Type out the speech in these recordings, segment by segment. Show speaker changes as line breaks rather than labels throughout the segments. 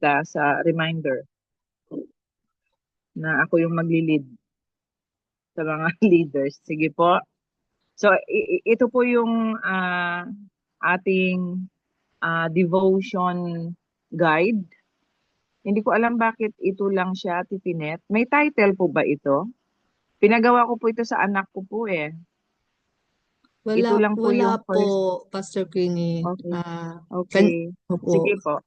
Marta sa reminder na ako yung magli-lead sa mga leaders. Sige po. So, ito po yung ating devotion guide. Hindi ko alam bakit ito lang siya, Tipinet. May title po ba ito? Pinagawa ko po ito sa anak ko po eh.
Wala,
Ito lang po
wala
yung
po,
first.
Pastor Queenie.
Okay.
Ah,
Okay.
opo.
Sige po.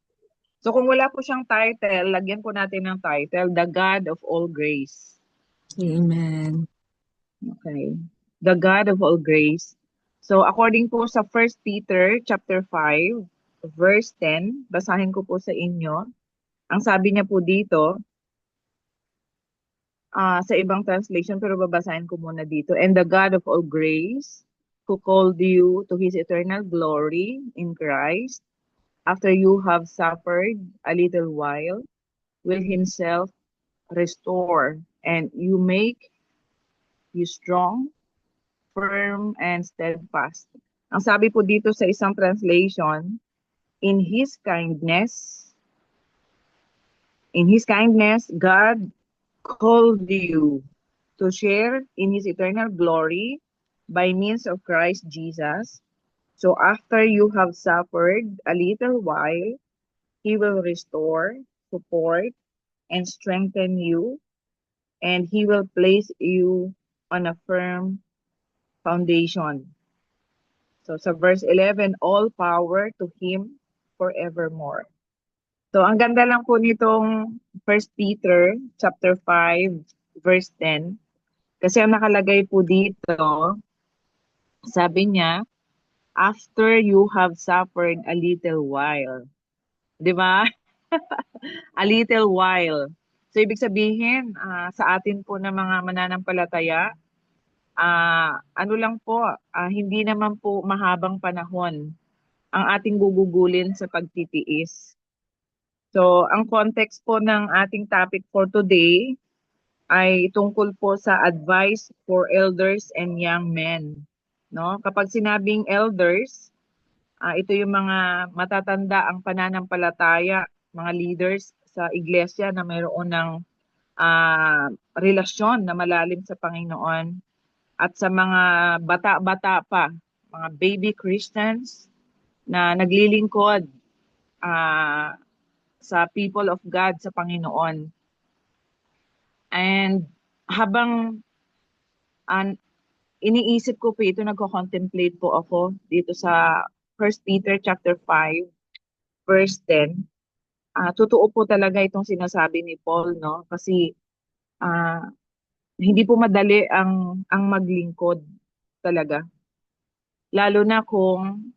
So kung wala po siyang title, lagyan po natin ng title, The God of All Grace.
Amen.
Okay. The God of all grace. So according po sa First Peter chapter 5, verse 10, basahin ko po sa inyo. Ang sabi niya po dito, sa ibang translation, pero babasahin ko muna dito. And the God of all grace, who called you to his eternal glory in Christ, after you have suffered a little while, will himself restore and you make you strong, firm, and steadfast. Ang sabi po dito sa isang translation, in His kindness, God called you to share in His eternal glory by means of Christ Jesus. So after you have suffered a little while, He will restore, support, and strengthen you, and He will place you on a firm foundation. So sa verse 11, all power to Him forevermore. So ang ganda lang po nitong First Peter chapter 5 verse 10 kasi ang nakalagay po dito, sabi niya, after you have suffered a little while. 'Di ba? A little while. So ibig sabihin, sa atin po na mga mananampalataya, ano lang po, hindi naman po mahabang panahon ang ating gugugulin sa pagtitiis. So, ang context po ng ating topic for today ay tungkol po sa advice for elders and young men. No? Kapag sinabing elders, ito yung mga matatanda ang pananampalataya, mga leaders sa iglesia na mayroon ng relasyon na malalim sa Panginoon. At sa mga bata-bata pa, mga baby Christians na naglilingkod ah, sa people of God, sa Panginoon. And habang an iniisip ko po ito, nagko-contemplate po ako dito sa First Peter chapter 5 verse 10. Totoo po talaga itong sinasabi ni Paul, no? Kasi ah, hindi po madali ang maglingkod talaga. Lalo na kung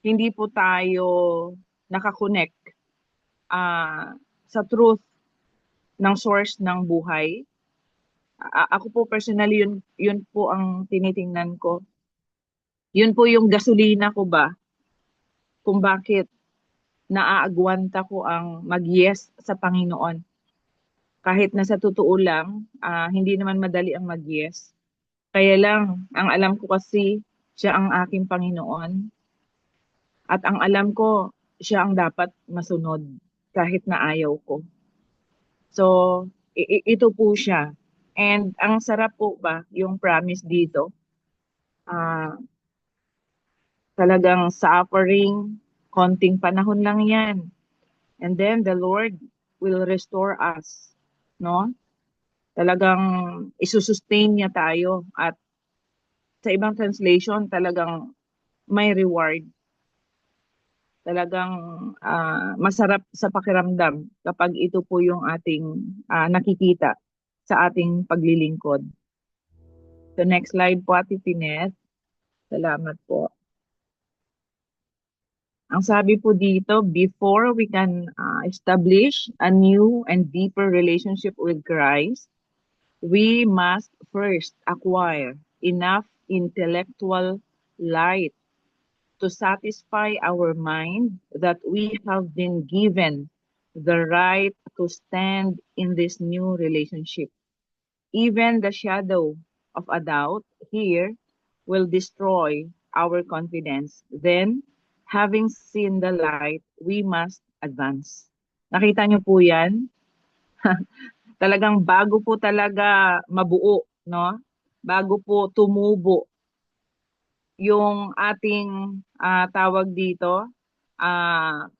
hindi po tayo nakakonect sa truth ng source ng buhay. Ako po personally, yun po ang tinitingnan ko. Yun po yung gasolina ko ba kung bakit naaagwanta ko ang mag-yes sa Panginoon. Kahit na sa totoo lang, hindi naman madali ang mag-yes. Kaya lang, ang alam ko kasi, siya ang aking Panginoon. At ang alam ko, siya ang dapat masunod kahit na ayaw ko. So, ito po siya. And ang sarap po ba, yung promise dito, ah, talagang suffering, konting panahon lang yan. And then the Lord will restore us, no? Talagang isusustain niya tayo at sa ibang translation talagang may reward. Talagang masarap sa pakiramdam kapag ito po yung ating nakikita sa ating paglilingkod. So next slide po, Ate Pineth. Salamat po. Ang sabi po dito, before we can establish a new and deeper relationship with Christ, we must first acquire enough intellectual light to satisfy our mind that we have been given the right to stand in this new relationship. Even the shadow of a doubt here will destroy our confidence. Then, having seen the light, we must advance. Nakita niyo po yan? Talagang bago po talaga mabuo, no? Bago po tumubo yung ating tawag dito, ah,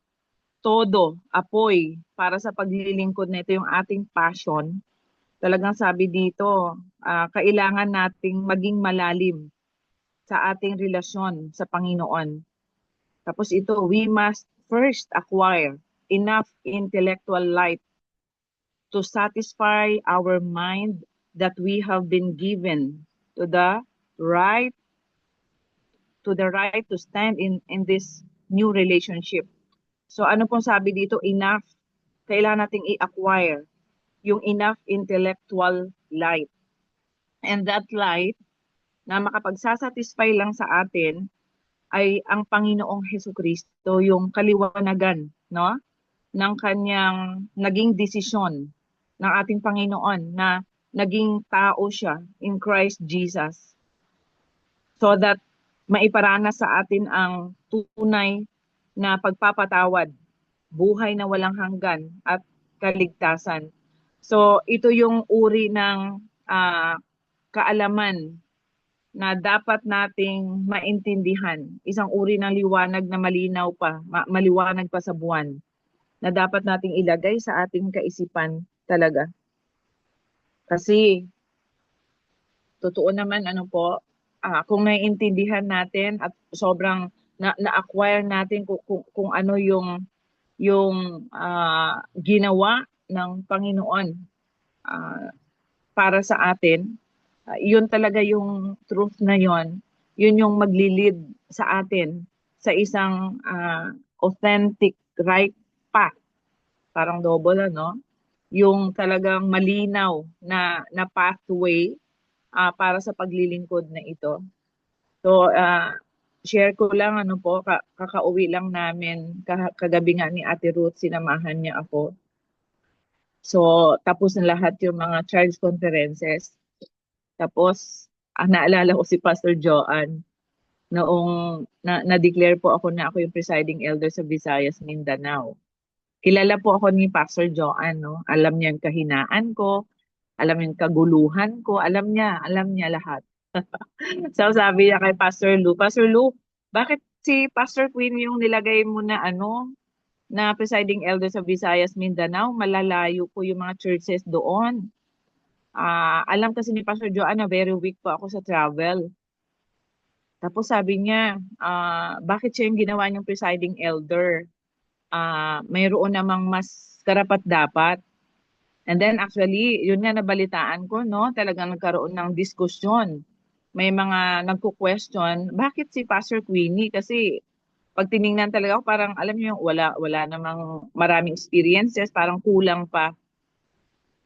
todo, apoy para sa paglilingkod na ito yung ating passion. Talagang sabi dito, kailangan nating maging malalim sa ating relasyon sa Panginoon. Tapos ito, we must first acquire enough intellectual light to satisfy our mind that we have been given to the right to stand in this new relationship. So ano pong sabi dito, enough, kailangan nating i-acquire yung enough intellectual light. And that light na makapagsasatisfy lang sa atin ay ang Panginoong Hesukristo, yung kaliwanagan, no? Ng kanyang naging desisyon ng ating Panginoon na naging tao siya in Christ Jesus so that maiparana sa atin ang tunay na pagpapatawad, buhay na walang hanggan at kaligtasan. So ito yung uri ng kaalaman na dapat nating maintindihan. Isang uri ng liwanag na malinaw pa, maliwanag pa sa buwan na dapat nating ilagay sa ating kaisipan talaga. Kasi totoo naman ano po, kung naiintindihan natin at sobrang na-acquire natin kung ano yung ginawa ng Panginoon para sa atin, yun talaga yung truth na yun yung maglilid sa atin sa isang authentic right path. Parang double ano, yung talagang malinaw na pathway para sa paglilingkod na ito. So, share ko lang ano po, kakauwi lang namin kagabi nga ni Ate Ruth, sinamahan niya ako. So, tapos na lahat yung mga charge conferences. Tapos, naalala ko si Pastor Joanne noong na-declare po ako na ako yung presiding elder sa Visayas, Mindanao. Kilala po ako ni Pastor Joanne, no? Alam niya yung kahinaan ko, alam niya yung kaguluhan ko, alam niya lahat. So sabi niya kay Pastor Lou, bakit si Pastor Queen yung nilagay mo na na presiding elder sa Visayas, Mindanao, malalayo po yung mga churches doon. Alam kasi ni Pastor Joanne na very weak po ako sa travel. Tapos sabi niya, bakit siya yung ginawa niyang presiding elder? Mayroon namang mas karapat-dapat. And then actually, yun nga nabalitaan ko, no? Talagang nagkaroon ng diskusyon. May mga nagko-question, bakit si Pastor Queenie? Kasi pag tiningnan talaga ako, parang alam niyo yung wala namang maraming experiences, parang kulang pa.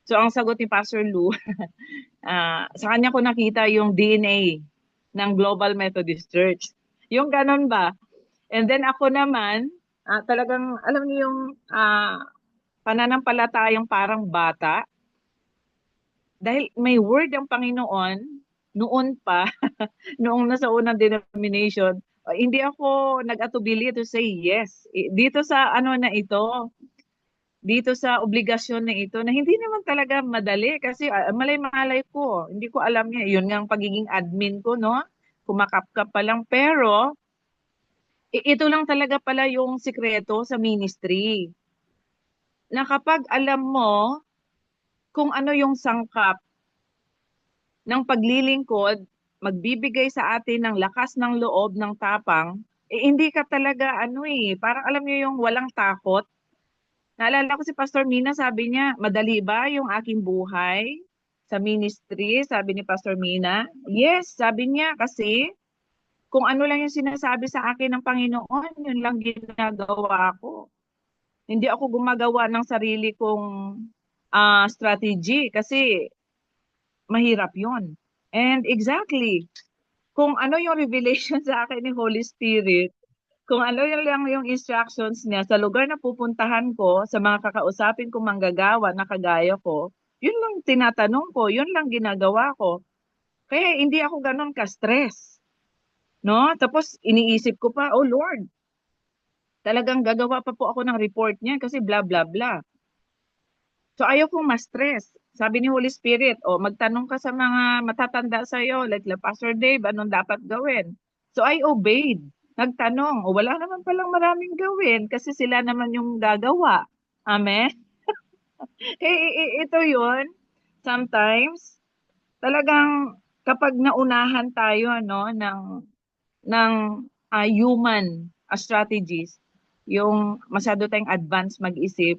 So ang sagot ni Pastor Lou, sa kanya ko nakita yung DNA ng Global Methodist Church. Yung ganon ba? And then ako naman, talagang alam niyo yung pananampalatayang parang bata. Dahil may word ang Panginoon noon pa, noong nasa unang denomination, hindi ako nag-atubili to say yes. Dito sa ano na ito, dito sa obligasyon na ito, na hindi naman talaga madali kasi malay-malay ko, hindi ko alam niya. Yun nga ang pagiging admin ko, no? Kumakapkap pa lang. Pero, ito lang talaga pala yung sikreto sa ministry. Na kapag alam mo kung ano yung sangkap ng paglilingkod, magbibigay sa atin ng lakas ng loob, ng tapang, hindi ka talaga parang alam niyo yung walang takot. Naalala ko si Pastor Mina, sabi niya, madali ba yung aking buhay sa ministry? Sabi ni Pastor Mina. Yes, sabi niya kasi kung ano lang yung sinasabi sa akin ng Panginoon, yun lang ginagawa ko. Hindi ako gumagawa ng sarili kong strategy kasi mahirap yun. And exactly, kung ano yung revelation sa akin ni Holy Spirit, kung ano yung lang yung instructions niya sa lugar na pupuntahan ko, sa mga kakausapin ko manggagawa na kagaya ko, yun lang tinatanong ko, yun lang ginagawa ko. Kaya hindi ako ganun ka-stress. No? Tapos iniisip ko pa, oh Lord, Talagang gagawa pa po ako ng report niya kasi blah, blah, blah. So ayaw kong ma-stress. Sabi ni Holy Spirit, o magtanong ka sa mga matatanda sa'yo, like Pastor Dave, anong dapat gawin? So I obeyed. Nagtanong, o wala naman palang maraming gawin kasi sila naman yung gagawa. Amen? Ito yun, sometimes, talagang kapag naunahan tayo ng human strategies, yung masyado tayong advance mag-isip,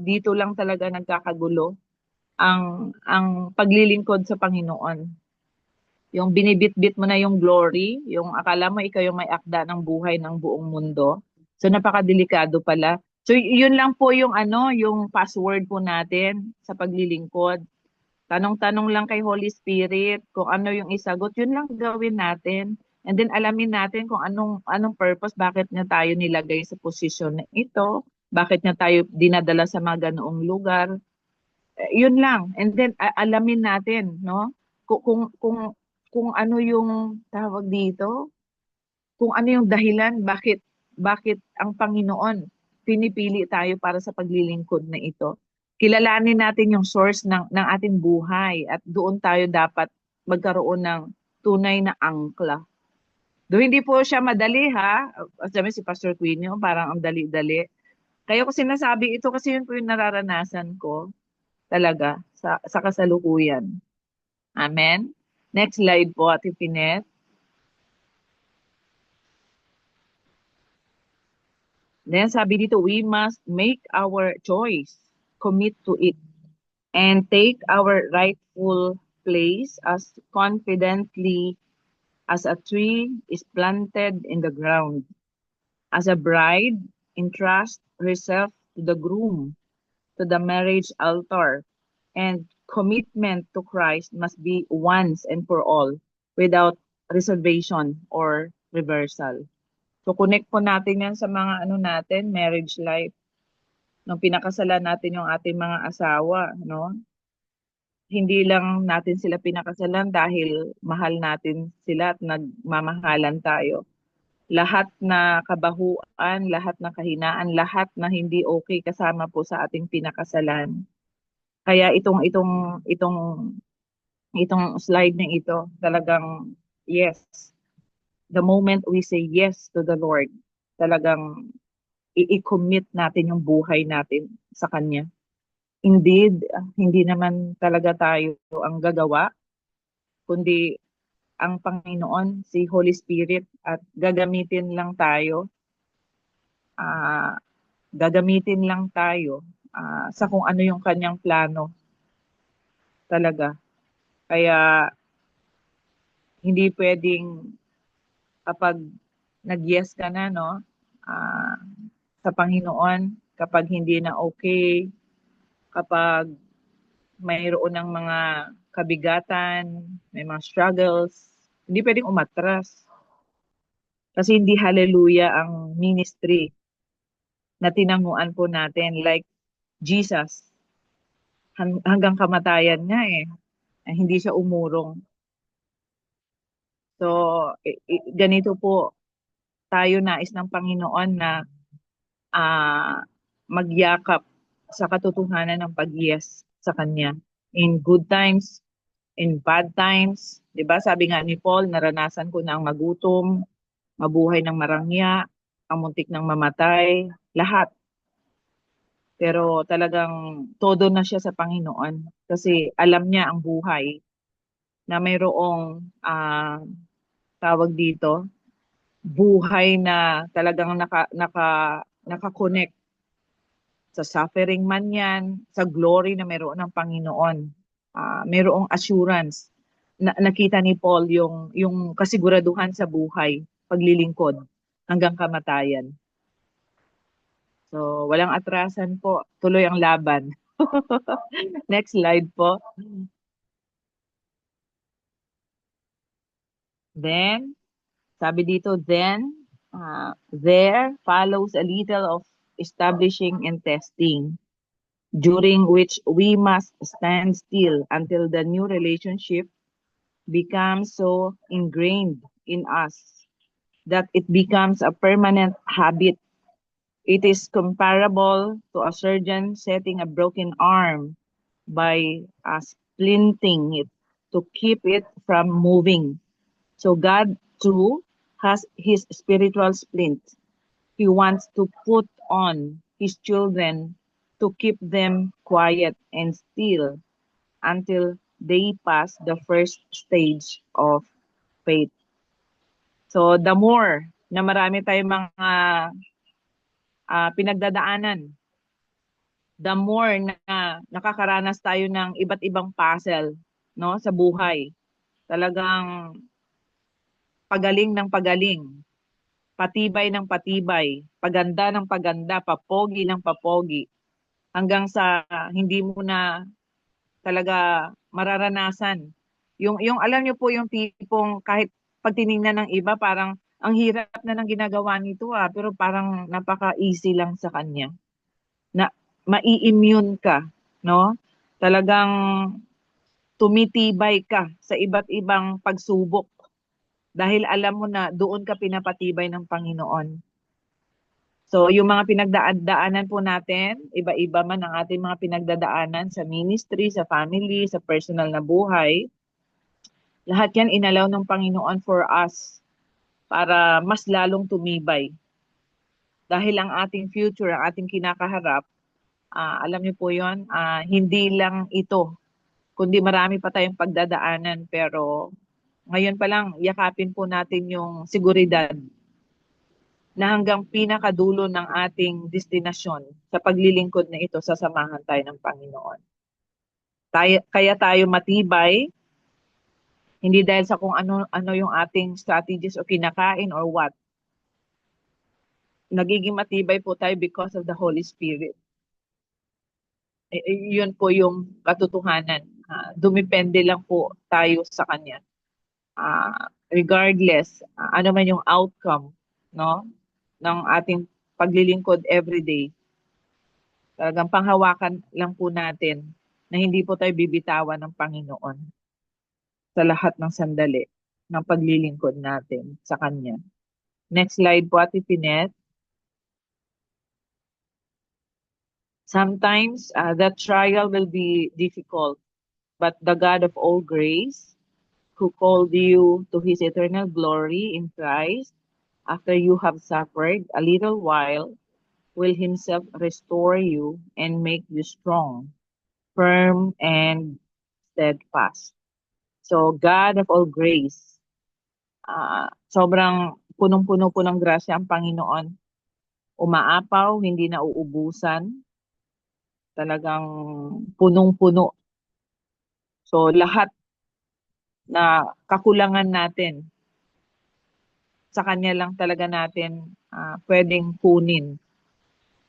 dito lang talaga nagkakagulo ang paglilingkod sa Panginoon. Yung binibitbit mo na yung glory, yung akala mo ikaw yung may akda ng buhay ng buong mundo. So napakadelikado pala. So yun lang po yung yung password po natin sa paglilingkod. Tanong-tanong lang kay Holy Spirit kung ano yung isagot, yun lang gawin natin. And then alamin natin kung anong purpose, bakit niya tayo nilagay sa posisyon na ito, bakit niya tayo dinadala sa mga ganoong lugar. Yun lang. And then alamin natin, no? Kung ano yung tawag dito, kung ano yung dahilan bakit ang Panginoon pinipili tayo para sa paglilingkod na ito. Kilalanin natin yung source ng ating buhay at doon tayo dapat magkaroon ng tunay na angkla. Do hindi po siya madali ha. Sabi si Pastor Quinio, parang ang dali-dali. Kaya ko sinasabi ito kasi yun po yung nararanasan ko talaga sa kasalukuyan. Amen. Next slide po, Ate Pinet. Then sabi dito, we must make our choice, commit to it, and take our rightful place as confidently as a tree is planted in the ground. As a bride, entrust herself to the groom, to the marriage altar, and commitment to Christ must be once and for all, without reservation or reversal. So connect po natin yan sa mga natin, marriage life. Nung pinakasalan natin yung ating mga asawa, no? Hindi lang natin sila pinakasalan dahil mahal natin sila at nagmamahalan tayo. Lahat na kabahuan, lahat na kahinaan, lahat na hindi okay kasama po sa ating pinakasalan. Kaya itong slide na ito, talagang yes. The moment we say yes to the Lord, talagang i-commit natin yung buhay natin sa Kanya. Indeed, hindi naman talaga tayo ang gagawa, kundi ang Panginoon, si Holy Spirit, at ah, gagamitin lang tayo sa kung ano yung Kanyang plano talaga. Kaya hindi pwedeng kapag nag-yes ka na, no, ah, sa Panginoon, kapag hindi na okay, kapag mayroon ng mga kabigatan, may mga struggles, hindi pwedeng umatras. Kasi hindi hallelujah ang ministry na tinanguan po natin. Like Jesus, hanggang kamatayan niya hindi siya umurong. So, ganito po, tayo nais ng Panginoon na ah, magyakap sa katotohanan ng pag-yes sa Kanya. In good times, in bad times, 'di ba? Sabi nga ni Paul, naranasan ko na ang magutom, mabuhay ng marangya, ang muntik ng mamatay, lahat. Pero talagang todo na siya sa Panginoon kasi alam niya ang buhay na mayroong tawag dito, buhay na talagang naka-connect sa suffering man yan, sa glory na mayroon ng Panginoon. Mayroong assurance. Nakita ni Paul yung kasiguraduhan sa buhay, paglilingkod hanggang kamatayan. So, walang atrasan po. Tuloy ang laban. Next slide po. Then, sabi dito, there follows a little of establishing and testing, during which we must stand still until the new relationship becomes so ingrained in us that it becomes a permanent habit It is comparable to a surgeon setting a broken arm by splinting it to keep it from moving. So God too has his spiritual splint. He wants to put on his children to keep them quiet and still until they pass the first stage of faith. So the more na marami tayong mga pinagdadaanan, the more na nakakaranas tayo ng iba't ibang puzzle, no, sa buhay. Talagang pagaling ng pagaling, patibay ng patibay, paganda ng paganda, papogi ng papogi, hanggang sa hindi mo na talaga mararanasan. Yung alam niyo po yung tipong kahit pag tiningnan ng iba parang ang hirap na ng ginagawa nito pero parang napaka-easy lang sa kanya. Na mai-immune ka, no? Talagang tumitibay ka sa iba't ibang pagsubok dahil alam mo na doon ka pinapatibay ng Panginoon. So, yung mga pinagdaanan po natin, iba-iba man ang ating mga pinagdadaanan sa ministry, sa family, sa personal na buhay, lahat yan inalaw ng Panginoon for us para mas lalong tumibay. Dahil ang ating future, ang ating kinakaharap, alam niyo po yon, hindi lang ito, kundi marami pa tayong pagdadaanan. Pero ngayon pa lang, yakapin po natin yung seguridad na hanggang pinakadulo ng ating destinasyon sa paglilingkod na ito, sasamahan tayo ng Panginoon. Kaya tayo matibay, hindi dahil sa kung ano yung ating strategies o kinakain or what. Nagiging matibay po tayo because of the Holy Spirit. Yun po yung katotohanan. Dumepende lang po tayo sa Kanya. Regardless, ano man yung outcome, no, ng ating paglilingkod everyday, talagang panghawakan lang po natin na hindi po tayo bibitawan ng Panginoon sa lahat ng sandali ng paglilingkod natin sa Kanya. Next slide po, Ate Pinet. Sometimes that trial will be difficult, but the God of all grace, who called you to his eternal glory in Christ, after you have suffered a little while, will himself restore you and make you strong, firm, and steadfast. So, God of all grace, sobrang punong-puno po ng grasya ang Panginoon. Umaapaw, hindi na uubusan. Talagang punong-puno. So, lahat na kakulangan natin, sa Kanya lang talaga natin pwedeng kunin.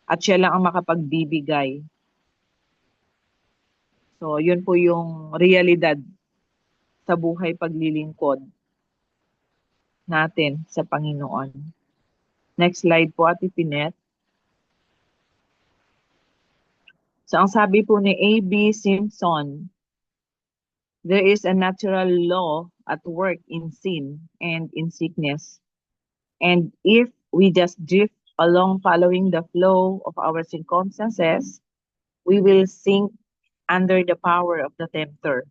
At siya lang ang makapagbibigay. So, yun po yung realidad sa buhay paglilingkod natin sa Panginoon. Next slide po, Ate Pinet. So, ang sabi po ni A.B. Simpson, there is a natural law at work in sin and in sickness. And if we just drift along following the flow of our circumstances, we will sink under the power of the tempter.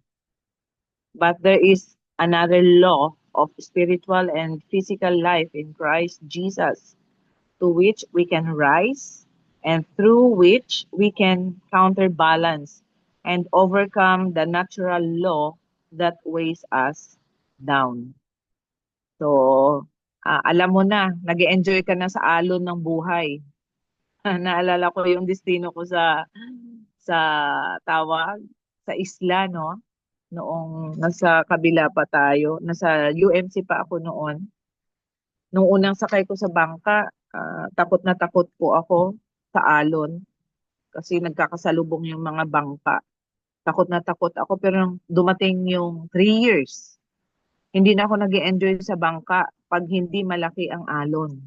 But there is another law of spiritual and physical life in Christ Jesus, to which we can rise and through which we can counterbalance and overcome the natural law that weighs us down. So, alam mo na, nag-enjoy ka na sa alon ng buhay. Naalala ko yung destino ko sa tawag, sa isla, no? Noong nasa kabila pa tayo, nasa UMC pa ako noon. Nung unang sakay ko sa bangka, takot na takot po ako sa alon kasi nagkakasalubong yung mga bangka. Takot na takot ako pero nung dumating yung 3 years, hindi na ako nag-enjoy sa bangka pag hindi malaki ang alon.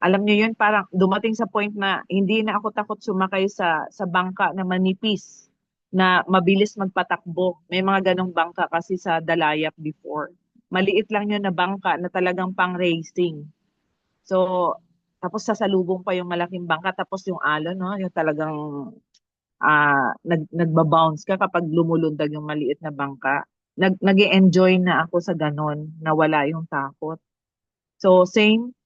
Alam niyo yun, parang dumating sa point na hindi na ako takot sumakay sa bangka na manipis, na mabilis magpatakbo. May mga ganong bangka kasi sa Dalayap before. Maliit lang yun na bangka na talagang pang racing. So, Tapos sasalubong pa yung malaking bangka, tapos yung alon, no? Yung talagang nagbabounce ka kapag lumulundag yung maliit na bangka. Nag-enjoy na ako sa ganon, na wala yung takot. So same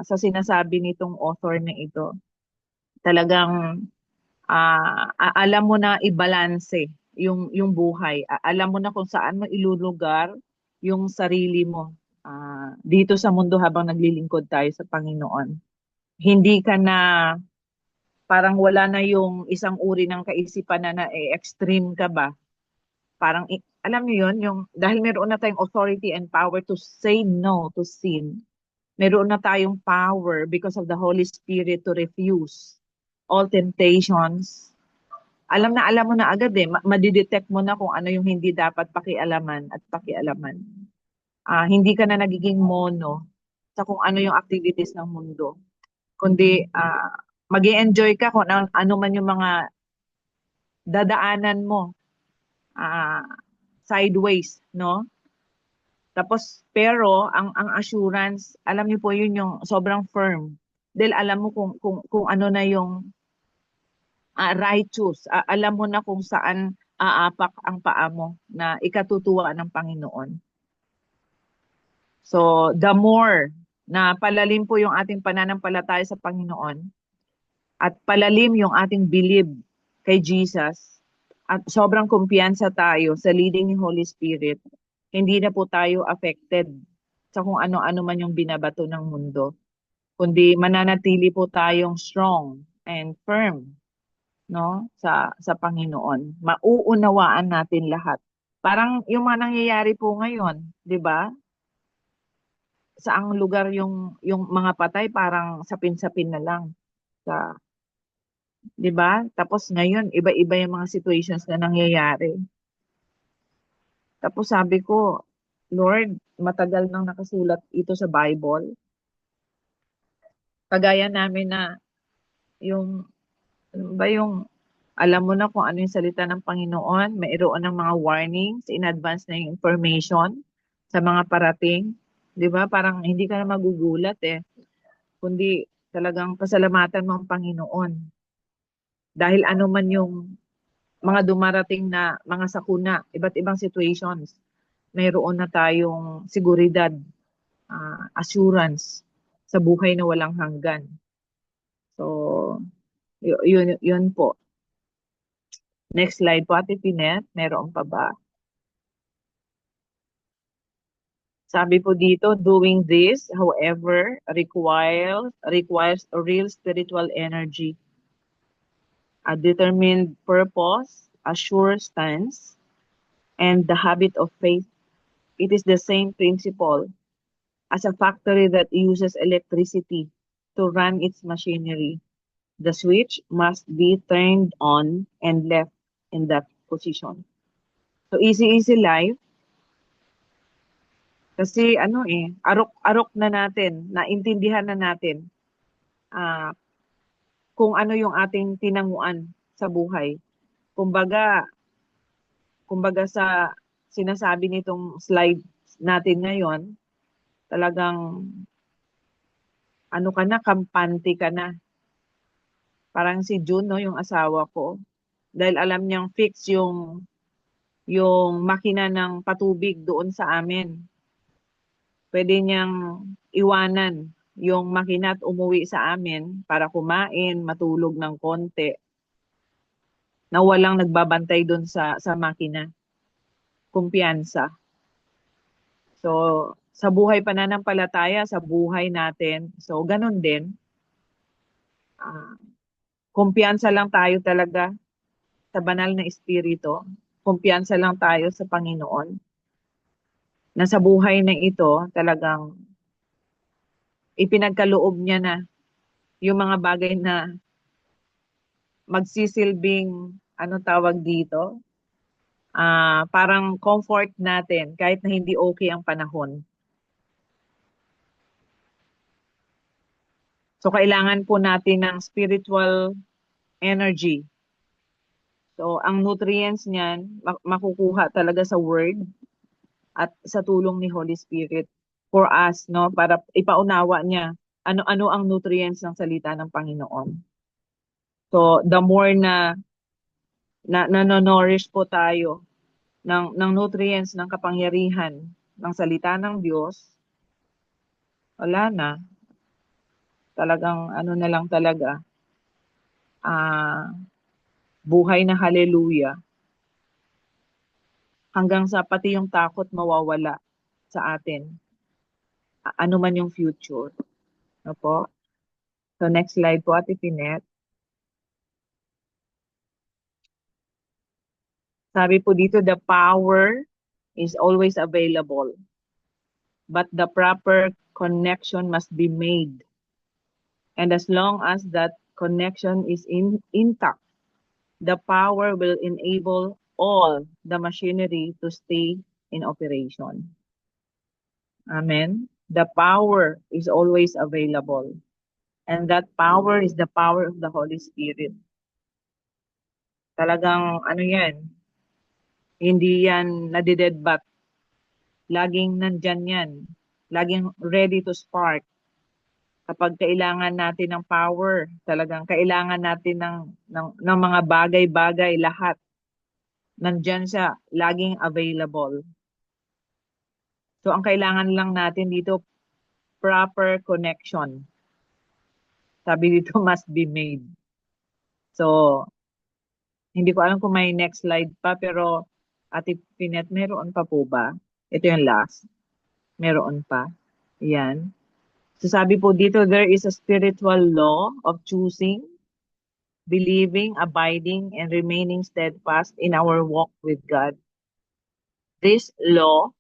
sa sinasabi nitong author na ito, talagang alam mo na i-balanse yung buhay. Alam mo na kung saan mo ilulugar yung sarili mo dito sa mundo habang naglilingkod tayo sa Panginoon. Hindi ka na parang wala na yung isang uri ng kaisipan na extreme ka ba? Parang alam niyo yun, yung dahil meron na tayong authority and power to say no to sin. Meron na tayong power because of the Holy Spirit to refuse all temptations. Alam mo na agad madidetect mo na kung ano yung hindi dapat pakialaman at pakialaman. Hindi ka na nagiging mono sa kung ano yung activities ng mundo. Kundi mag-enjoy ka kung ano man yung mga dadaanan mo sideways, no? Tapos, pero ang assurance, alam niyo po yun yung sobrang firm. Dahil alam mo kung ano na yung righteous. Alam mo na kung saan aapak ang paa mo na ikatutuwa ng Panginoon. So, the more na palalim po yung ating pananampalataya sa Panginoon at palalim yung ating belief kay Jesus at sobrang kumpiyansa tayo sa leading ni Holy Spirit, hindi na po tayo affected sa kung ano-ano man yung binabato ng mundo, kundi mananatili po tayong strong and firm, no, sa Panginoon. Mauunawaan natin lahat. Parang yung mga nangyayari po ngayon, 'di ba? Saang lugar yung mga patay parang sapin-sapin na lang sa 'di ba? Tapos ngayon iba-iba yung mga situations na nangyayari. Tapos sabi ko, Lord, matagal nang nakasulat ito sa Bible. Kagaya namin na yung ano ba yung alam mo na kung ano yung salita ng Panginoon, mayroon ng mga warnings in advance na yung information sa mga parating. 'Di ba? Parang hindi ka na magugulat kundi talagang pasalamatan mo ang Panginoon. Dahil ano man yung mga dumarating na mga sakuna, iba't ibang situations, mayroon na tayong seguridad, assurance sa buhay na walang hanggan. So, yun po. Next slide po, Ate Pinet. Meron pa ba? Sabi po dito, doing this, however, requires a real spiritual energy, a determined purpose, a sure stance, and the habit of faith. It is the same principle as a factory that uses electricity to run its machinery. The switch must be turned on and left in that position. So easy life kasi arok na natin, naintindihan na natin ah, kung ano yung ating tinanguan sa buhay. Kumbaga, kumbaga sa sinasabi nitong slide natin ngayon, talagang ano ka na, kampante ka na. Parang si June, no, yung asawa ko. Dahil alam niyang fix yung makina ng patubig doon sa amin. Pwede niyang iwanan yung makina at umuwi sa amin para kumain, matulog ng konti, na walang nagbabantay doon sa makina. Kumpiyansa. So, sa buhay pananampalataya, sa buhay natin, so ganun din, ah, kumpiyansa lang tayo talaga sa banal na espiritu. Kumpiyansa lang tayo sa Panginoon. Na sa buhay na ito, talagang ipinagkaloob niya na yung mga bagay na magsisilbing, ano tawag dito, parang comfort natin kahit na hindi okay ang panahon. So, kailangan po natin ng spiritual energy. So, ang nutrients niyan, makukuha talaga sa Word at sa tulong ni Holy Spirit for us, no? Para ipaunawa niya ano-ano ang nutrients ng salita ng Panginoon. So, the more na nanonourish po tayo ng nutrients ng kapangyarihan ng salita ng Diyos, wala na. Talagang ano na lang talaga, buhay na hallelujah. Hanggang sa pati yung takot mawawala sa atin. Ano man yung future. No po? So next slide po, Ate Pinet. Sabi po dito, the power is always available. But the proper connection must be made. And as long as that connection is intact, the power will enable all the machinery to stay in operation. Amen. The power is always available. And that power is the power of the Holy Spirit. Talagang ano yan, hindi yan nadideadbat. Laging nandyan yan. Laging ready to spark. Kapag kailangan natin ng power, talagang kailangan natin ng mga bagay-bagay, lahat. Nandyan siya, laging available. So, ang kailangan lang natin dito, proper connection. Sabi dito, must be made. So, hindi ko alam kung may next slide pa, pero Ate Pinet, meron pa po ba? Ito yung last. Meron pa. Yan. So, sabi po dito, there is a spiritual law of choosing, believing, abiding, and remaining steadfast in our walk with God. This law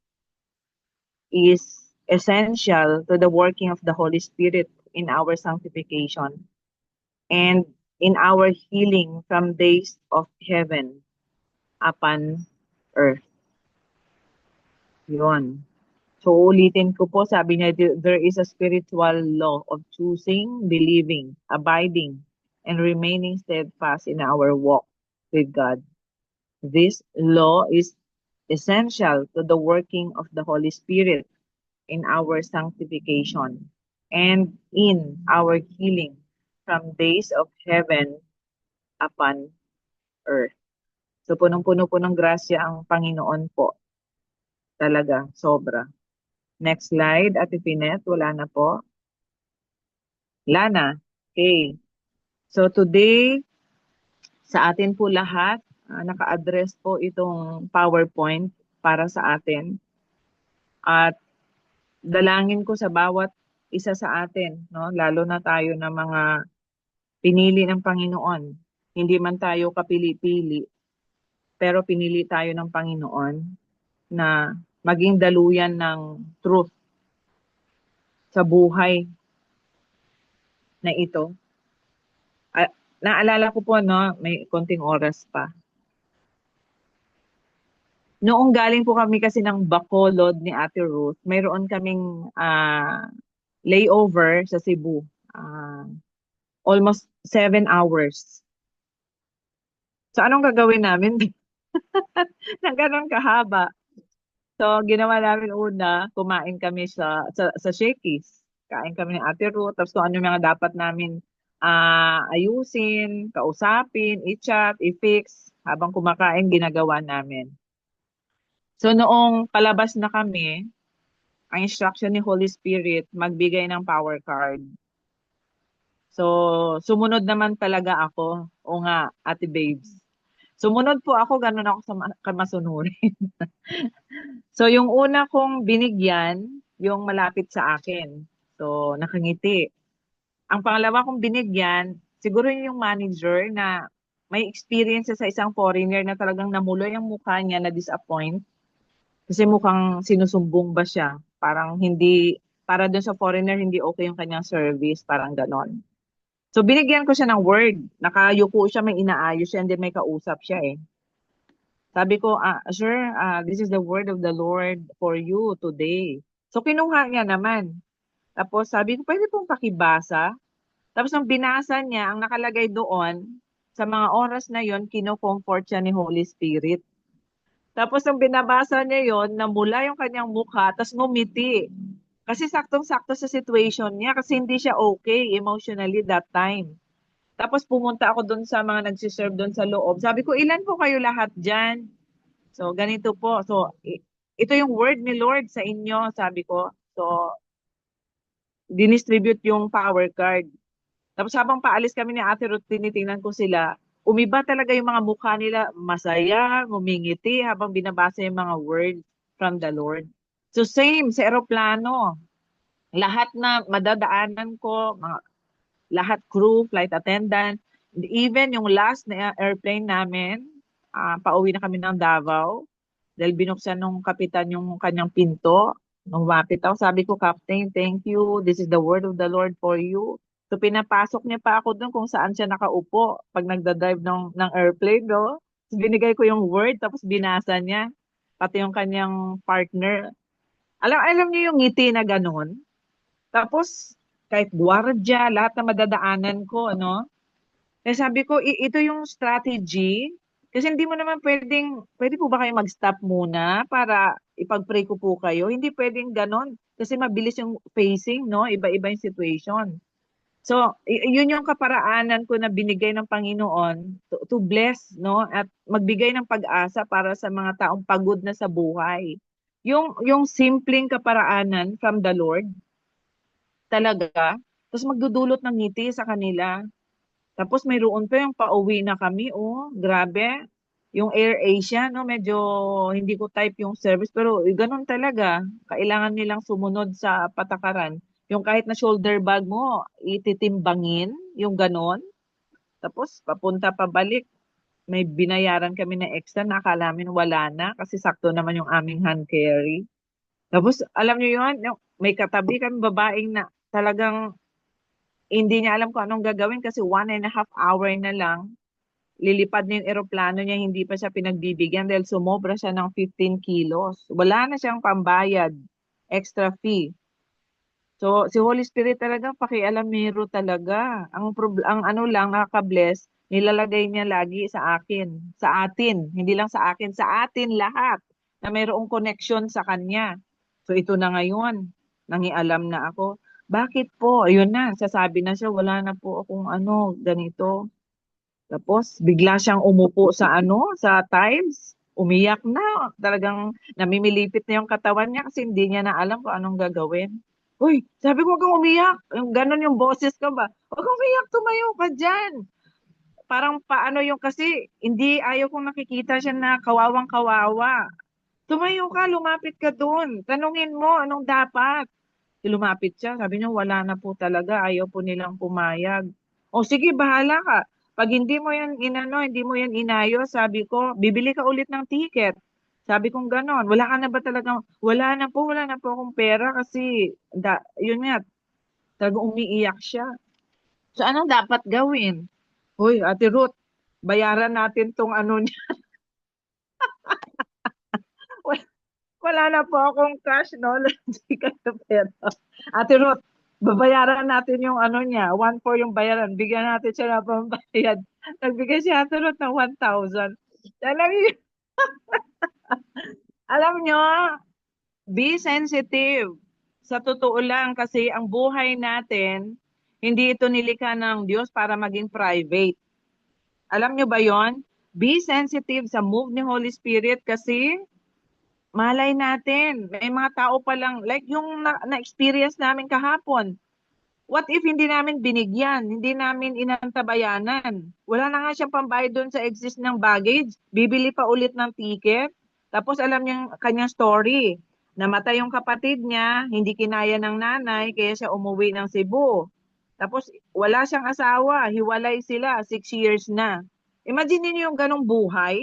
is essential to the working of the Holy Spirit in our sanctification and in our healing from days of heaven upon earth. Yun. So ulitin ko po, sabi niya, there is a spiritual law of choosing, believing, abiding, and remaining steadfast in our walk with God. This law is essential to the working of the Holy Spirit in our sanctification and in our healing from days of heaven upon earth. So punong-puno po ng grasya ang Panginoon po. Talaga, sobra. Next slide, Ate Pinet, wala na po. Wala na. Okay. So today, sa atin po lahat, naka-address po itong PowerPoint para sa atin. At dalangin ko sa bawat isa sa atin, no? Lalo na tayo na mga pinili ng Panginoon. Hindi man tayo kapili-pili, pero pinili tayo ng Panginoon na maging daluyan ng truth sa buhay na ito. Naalala ko po, no, may konting oras pa. Noong galing po kami kasi ng Bacolod ni Ate Ruth, mayroon kaming layover sa Cebu. Almost 7 hours. So anong gagawin namin? Nang ganun kahaba. So ginawa namin una, kumain kami sa Shakey's. Kain kami ng Ate Ruth, tapos kung ano yung mga dapat namin ayusin, kausapin, i-chat, i-fix. Habang kumakain, ginagawa namin. So noong palabas na kami, ang instruction ni Holy Spirit, magbigay ng power card. So, sumunod naman talaga ako. O nga, Ate Babes. Sumunod po ako, ganun ako sa kamasunurin. So, yung una kong binigyan, yung malapit sa akin. So, nakangiti. Ang pangalawa kong binigyan, siguro yung manager na may experience sa isang foreigner na talagang namuloy ang mukha niya na disappoint. Kasi mukhang sinusumbong ba siya. Parang hindi, para dun sa foreigner, hindi okay yung kanyang service. Parang ganon. So, binigyan ko siya ng word. Nakayuko siya, may inaayos siya, and then may kausap siya eh. Sabi ko, sir, this is the word of the Lord for you today. So, kinuha niya naman. Tapos, sabi ko, pwede pong pakibasa. Tapos, nung binasa niya, ang nakalagay doon, sa mga oras na yon, kino-comfort siya ni Holy Spirit. Tapos, nung binabasa niya yon, namula yung kanyang mukha, tapos ngumiti. Kasi saktong-sakto sa situation niya kasi hindi siya okay emotionally that time. Tapos pumunta ako doon sa mga nagsiserve doon sa loob. Sabi ko, ilan po kayo lahat dyan? So, ganito po. So, ito yung word ni Lord sa inyo, sabi ko. So, dinistribute yung power card. Tapos habang paalis kami ni Ate Ruth, tinitingnan ko sila, umiba talaga yung mga mukha nila, masaya, ngumingiti habang binabasa yung mga words from the Lord. So same sa eroplano. Lahat na madadaanan ko, lahat crew, flight attendant, even yung last na airplane namin, pauwi na kami ng Davao, dahil binuksan nung kapitan yung kanyang pinto. Nung lumapit ako, sabi ko, Captain, thank you. This is the word of the Lord for you. So pinapasok niya pa ako doon kung saan siya nakaupo pag nagda-drive ng airplane, no? So, binigay ko yung word, tapos binasa niya. Pati yung kanyang partner. Alam niyo yung ngiti na ganun? Tapos, kahit gwardiya, lahat na madadaanan ko, ano? Kaya sabi ko, ito yung strategy. Kasi hindi mo naman pwede po ba kayo mag-stop muna para ipag-pray ko po kayo? Hindi pwedeng ganon. Kasi mabilis yung facing, no? Iba-iba yung situation. So, yun yung kaparaanan ko na binigay ng Panginoon to bless, no? At magbigay ng pag-asa para sa mga taong pagod na sa buhay. Yung simpleng kaparaanan from the Lord, talaga. Tapos magdudulot ng ngiti sa kanila. Tapos mayroon pa yung pauwi na kami, oh, grabe. Yung AirAsia, no, medyo hindi ko type yung service, pero ganun talaga. Kailangan nilang sumunod sa patakaran. Yung kahit na shoulder bag mo, ititimbangin, yung ganun. Tapos papunta pabalik, may binayaran kami na extra na akala namin wala na kasi sakto naman yung aming hand carry. Tapos alam niyo yun, may katabi kami babaeng na talagang hindi niya alam kung anong gagawin kasi 1.5 hour na lang. Lilipad na yung eroplano niya, hindi pa siya pinagbibigyan dahil sumobra siya ng 15 kilos. Wala na siyang pambayad, extra fee. So, si Holy Spirit talaga, pakialamero talaga. Ang ano lang, nakaka-bless, nilalagay niya lagi sa akin, sa atin, hindi lang sa akin, sa atin lahat na mayroong connection sa Kanya. So, ito na ngayon, nangialam na ako. Bakit po? Ayun na, sasabi na siya, wala na po akong ano, ganito. Tapos bigla siyang umupo sa ano, sa tiles. Umiyak na. Talagang namimilipit na yung katawan niya kasi hindi niya na alam kung anong gagawin. Uy, sabi ko, huwag kang umiyak. Yung ganon yung boses ko ba? Huwag kang umiyak, tumayo ka dyan. Parang paano yung kasi hindi ayaw kong nakikita siya na kawawang kawawa. Tumayo ka, lumapit ka doon. Tanungin mo anong dapat. Lumapit siya, sabi niya wala na po talaga, ayaw po nilang pumayag. O sige, bahala ka. Pag hindi mo yan inano, hindi mo yan inayos, sabi ko, bibili ka ulit ng ticket. Sabi kong ganon, wala ka na ba talaga? Wala na po akong pera kasi, yun nga, talagang umiiyak siya. So anong dapat gawin? Hoy, Ate Ruth, bayaran natin tong ano niya. Wala na po akong cash, no? Hindi ka na pera. Ate Ruth, babayaran natin yung ano niya, 1,400 yung bayaran. Bigyan natin siya ng pambayad. Nagbigay si Ate Ruth ng 1,000. Alam niyo, alam niyo, be sensitive. Sa totoo lang, kasi ang buhay natin, hindi ito nilikha ng Diyos para maging private. Alam niyo ba yon? Be sensitive sa move ni Holy Spirit kasi malay natin, may mga tao pa lang, like yung na-experience namin kahapon. What if hindi namin binigyan, hindi namin inantabayanan? Wala na nga siyang pambayad doon sa exist ng baggage. Bibili pa ulit ng ticket. Tapos alam niyang kanyang story. Namatay yung kapatid niya, hindi kinaya ng nanay, kaya siya umuwi ng Cebu. Tapos wala siyang asawa, hiwalay sila, 6 years na. Imagine niyo yung ganong buhay.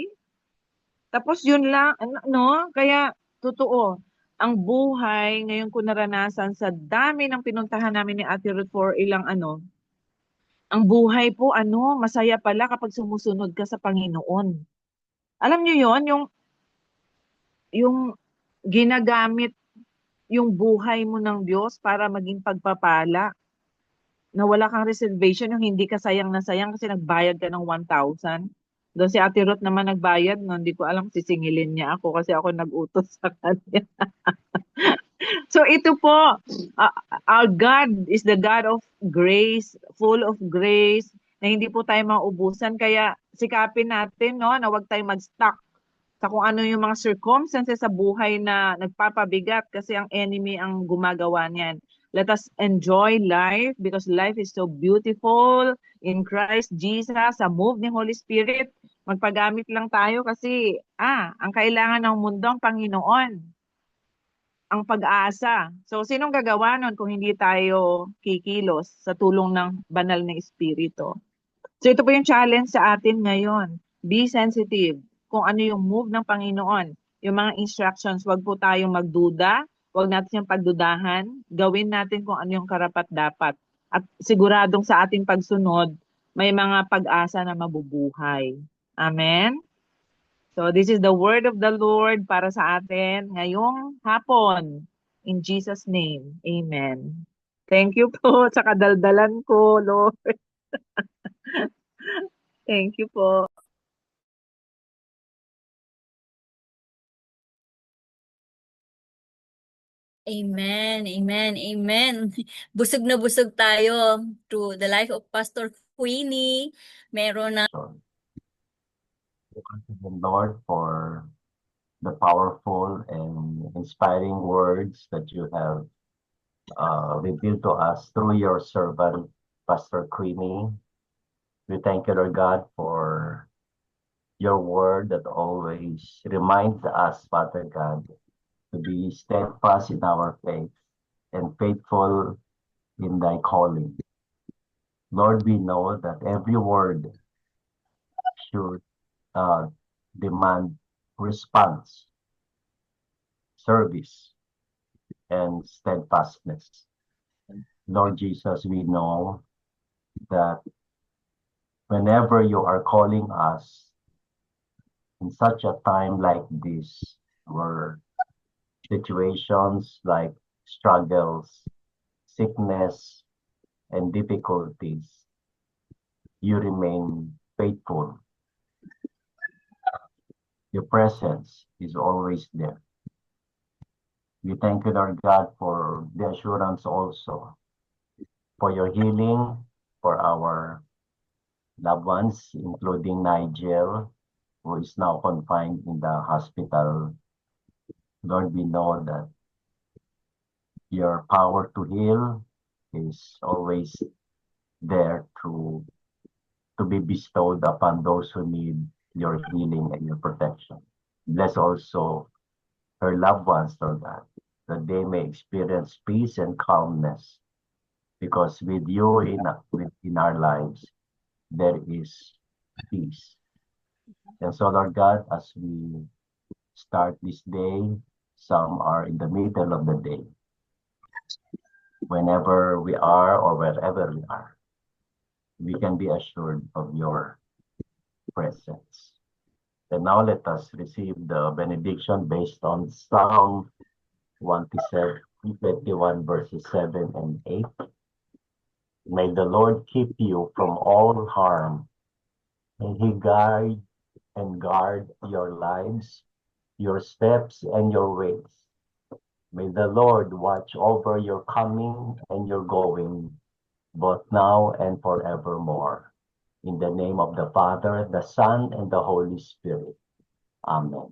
Tapos yun lang, no? Kaya totoo, ang buhay, ngayon ko naranasan sa dami ng pinuntahan namin ni Ate Ruth for ilang ano, ang buhay po ano, masaya pala kapag sumusunod ka sa Panginoon. Alam niyo yon yung ginagamit yung buhay mo ng Diyos para maging pagpapala na wala kang reservation, yung hindi ka sayang na sayang kasi nagbayad ka ng 1,000. Doon si Ate Ruth naman nagbayad, no? Hindi ko alam sisingilin niya ako kasi ako nag-utos sa kanya. So ito po, our God is the God of grace, full of grace, na hindi po tayo maubusan. Kaya sikapin natin, no, na huwag tayo mag-stuck sa kung ano yung mga circumstances sa buhay na nagpapabigat kasi ang enemy ang gumagawa niyan. Let us enjoy life because life is so beautiful in Christ Jesus, sa move ni Holy Spirit. Magpagamit lang tayo kasi ang kailangan ng mundo ang Panginoon, ang pag-asa. So, sinong gagawa nun kung hindi tayo kikilos sa tulong ng banal na Espiritu? So, ito po yung challenge sa atin ngayon. Be sensitive kung ano yung move ng Panginoon. Yung mga instructions, wag po tayong magduda, wag natin yung pagdudahan, gawin natin kung ano yung karapat-dapat. At siguradong sa ating pagsunod, may mga pag-asa na mabubuhay. Amen? So this is the word of the Lord para sa atin ngayong hapon. In Jesus' name, amen. Thank you po sa kadaldalan ko, Lord. Thank you po.
Amen, amen, amen. Busog na busog tayo through the life of Pastor Queenie. Meron na
Lord, for the powerful and inspiring words that you have revealed to us through your servant, Pastor Queenie. We thank you, Lord God, for your word that always reminds us, Father God, to be steadfast in our faith and faithful in thy calling. Lord, we know that every word should demand response, service, and steadfastness. Lord Jesus, we know that whenever you are calling us in such a time like this, where situations like struggles, sickness, and difficulties, you remain faithful. Your presence is always there. We thank you, Lord God, for the assurance also, for your healing, for our loved ones, including Nigel, who is now confined in the hospital. Lord, we know that your power to heal is always there to be bestowed upon those who need your healing and your protection. Bless also her loved ones, Lord God, that they may experience peace and calmness, because with you in our lives, there is peace. And so, Lord God, as we start this day, some are in the middle of the day. Whenever we are or wherever we are, we can be assured of your presence. And now let us receive the benediction based on Psalm 121 verses 7 and 8. May the Lord keep you from all harm. May he guide and guard your lives, your steps, and your ways. May the Lord watch over your coming and your going, both now and forevermore. In the name of the Father, the Son, and the Holy Spirit. Amen.